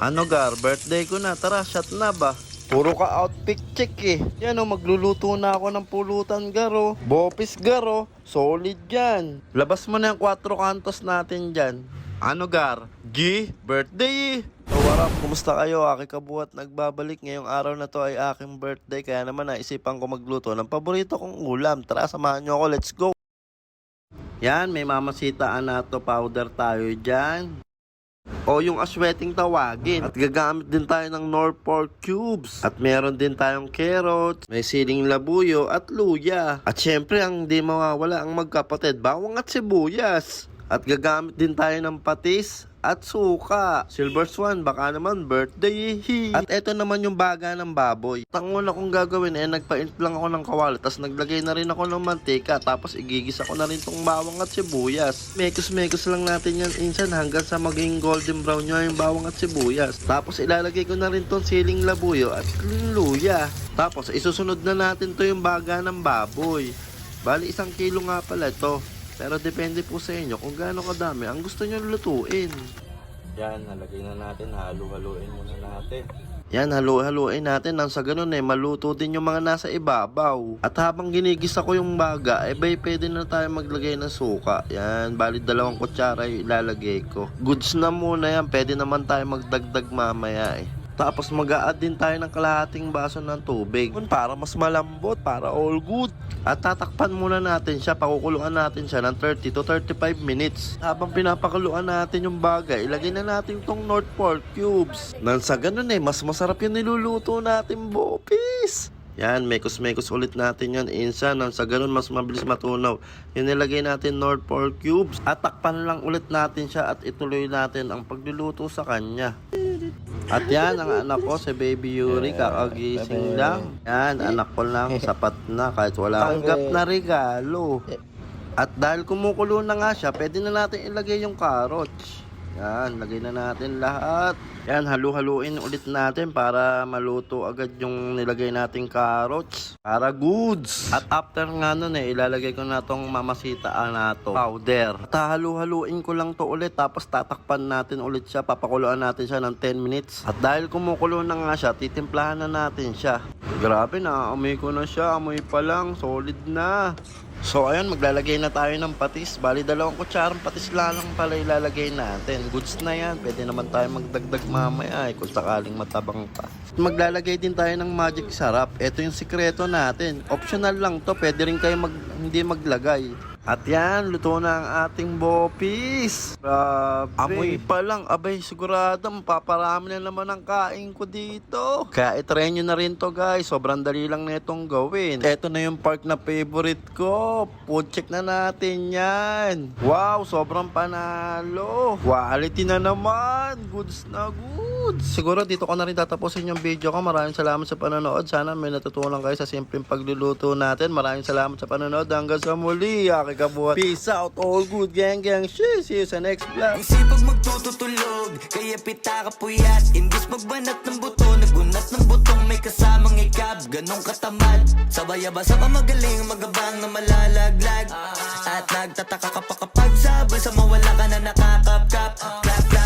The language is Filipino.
Ano gar, birthday ko na. Tara, shot na ba? Puro ka outfit check eh. Yan o, magluluto na ako ng pulutan garo. Bopis garo. Solid yan. Labas mo na yung 4 kantos natin dyan. Ano gar? G, birthday eh. So what up, kumusta kayo? Aking kabuhat nagbabalik. Ngayong araw na to ay aking birthday. Kaya naman naisipan ko magluto ng paborito kong ulam. Tara, samahan nyo ako. Let's go. Yan, may mamasitaan na to. Powder tayo dyan. O yung asweting tawagin. At gagamit din tayo ng Knorr pork cubes. At meron din tayong carrots, may siling labuyo at luya. At syempre ang di mawawala ang magkapatid, bawang at sibuyas. At gagamit din tayo ng patis at suka. Silver Swan, baka naman birthday. At eto naman yung baga ng baboy. Ang una kong gagawin nagpaint lang ako ng kawali. Tapos naglagay na rin ako ng mantika. Tapos igigisa ko na rin tong bawang at sibuyas. Mekos-mekos lang natin yan insan hanggang sa maging golden brown nyo yung bawang at sibuyas. Tapos ilalagay ko na rin tong siling labuyo at luya. Tapos isusunod na natin to yung baga ng baboy. Bali 1 kilo nga pala to. Pero depende po sa inyo kung gaano kadami ang gusto nyo lutuin. Yan, nalagay na natin. Halu-haluin muna natin. Yan, halu-haluin natin. Nang sa ganun maluto din yung mga nasa ibabaw. At habang ginigisa ko yung baga, pwede na tayo maglagay ng suka. Yan, bali 2 kutsara yung ilalagay ko. Goods na muna yan. Pwede naman tayo magdagdag mamaya Tapos mag-a-add din tayo ng kalahating baso ng tubig para mas malambot, para all good. At tatakpan muna natin siya, pakukuluan natin siya ng 30 to 35 minutes. Habang pinapakuluan natin yung bagay, ilagay na natin tong Knorr pork cubes. Nang sa ganun mas masarap yung niluluto natin, bopis. Yan, mekos-mekos ulit natin yan insan. Nang sa ganun mas mabilis matunaw. Yung nilagay natin Knorr pork cubes. At takpan lang ulit natin siya at ituloy natin ang pagluluto sa kanya. At yan, ang anak ko, si Baby Yuri, kakagising lang. Yan, anak ko lang, sapat na, kahit wala tanggap na regalo. At dahil kumukulo na nga siya, pwede na natin ilagay yung carrots. Yan, lagay na natin lahat. Yan, halu-haluin ulit natin para maluto agad yung nilagay nating carrots. Para goods. At after nga nun ilalagay ko na tong mamasitaan na to, powder. At halu-haluin ko lang to ulit, tapos tatakpan natin ulit siya. Papakuluan natin siya ng 10 minutes. At dahil kumukulo na nga siya, titimplahan na natin siya. Grabe, naamoy ko na siya. Amoy pa lang, solid na. So ayun, maglalagay na tayo ng patis. Bali 2 kutsarang patis lang pala ilalagay natin. Goods na yan. Pwede naman tayo magdagdag mamaya kung sakaling matabang pa. Maglalagay din tayo ng magic sarap. Ito yung sikreto natin. Optional lang to. Pwede rin kayo hindi maglagay. At yan, luto na ang ating bopis. Grabe. Amoy pa lang. Abay, sigurado mapaparami na naman ang kain ko dito. Kaya itry nyo na rin to guys. Sobrang dali lang na itong gawin. Ito na yung part na favorite ko. Food check na natin yan. Wow, sobrang panalo. Quality na naman. Goods na goods. Siguro dito ko na rin tatapusin yung video ko. Maraming salamat sa panonood. Sana may natutunan kayo sa simpleng pagluluto natin. Maraming salamat sa panonood. Hanggang sa muli. Kabuhat. Peace out, all good, gang. See you sa next vlog. Ang sipag magtututulog, kaya pita ka puyat. Imbis magbanat ng buto, nagunat ng butong may kasamang ikab. Ganong katamad, sabay-abasa ka magaling, magabang na malalaglag. At nagtataka ka pa kapag sabay sa mawala ka na nakakapkap. Clap, clap.